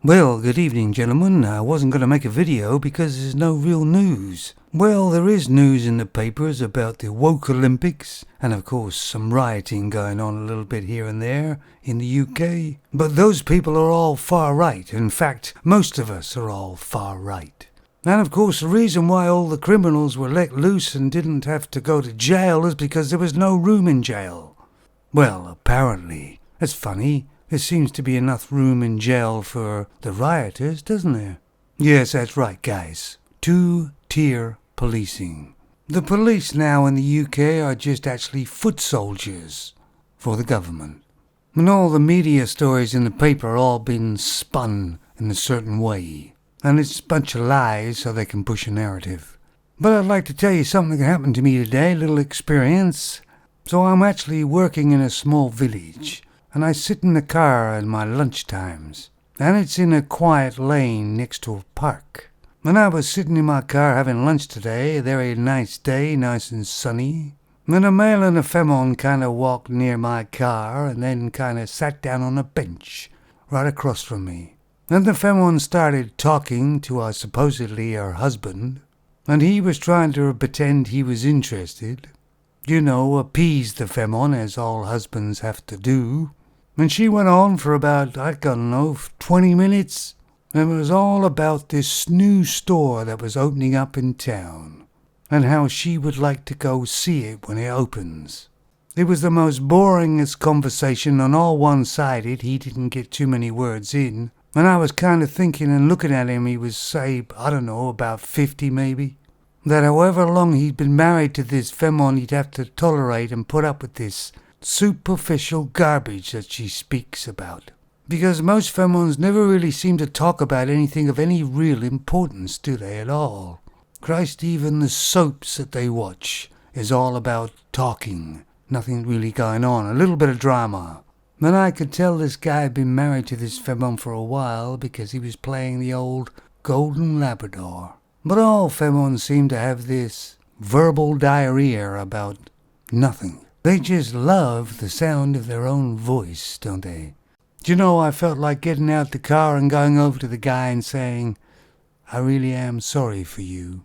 Well, good evening, gentlemen. I wasn't going to make a video because there's no real news. Well, there is news in the papers about the woke Olympics, and of course some rioting going on a little bit here and there in the UK. But those people are all far right. In fact, most of us are all far right. And of course the reason why all the criminals were let loose and didn't have to go to jail is because there was no room in jail. Well, apparently. It's funny. There seems to be enough room in jail for the rioters, doesn't there? Yes, that's right, guys. Two-tier policing. The police now in the UK are just actually foot soldiers for the government. And all the media stories in the paper are all been spun in a certain way. And it's a bunch of lies so they can push a narrative. But I'd like to tell you something that happened to me today, a little experience. So I'm actually working in a small village. And I sit in the car in my lunch times, and it's in a quiet lane next to a park. And I was sitting in my car having lunch today, a very nice day, nice and sunny. And a male and a femon kind of walked near my car and then kind of sat down on a bench right across from me. And the femon started talking to supposedly her husband, and he was trying to pretend he was interested. You know, appease the femon, as all husbands have to do. And she went on for about, 20 minutes. And it was all about this new store that was opening up in town, and how she would like to go see it when it opens. It was the most boringest conversation, and all one-sided. He didn't get too many words in. And I was kind of thinking and looking at him, he was, say, about 50 maybe. That however long he'd been married to this femon, he'd have to tolerate and put up with this superficial garbage that she speaks about. Because most femons never really seem to talk about anything of any real importance, do they, at all? Christ, even the soaps that they watch is all about talking. Nothing really going on, a little bit of drama. And I could tell this guy had been married to this femon for a while because he was playing the old golden Labrador. But all femons seem to have this verbal diarrhea about nothing. They just love the sound of their own voice, don't they? Do you know, I felt like getting out the car and going over to the guy and saying, I really am sorry for you.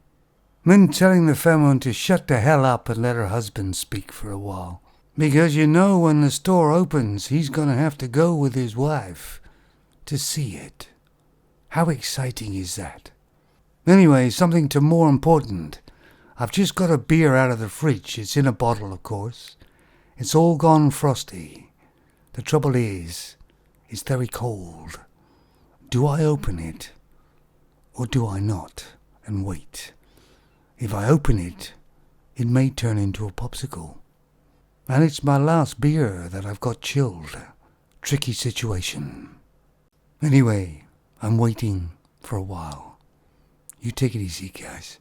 Then telling the femon to shut the hell up and let her husband speak for a while. Because you know when the store opens, he's going to have to go with his wife to see it. How exciting is that? Anyway, something to more important. I've just got a beer out of the fridge. It's in a bottle, of course. It's all gone frosty. The trouble is, it's very cold. Do I open it, or do I not, and wait? If I open it, it may turn into a popsicle. And it's my last beer that I've got chilled. Tricky situation. Anyway, I'm waiting for a while. You take it easy, guys.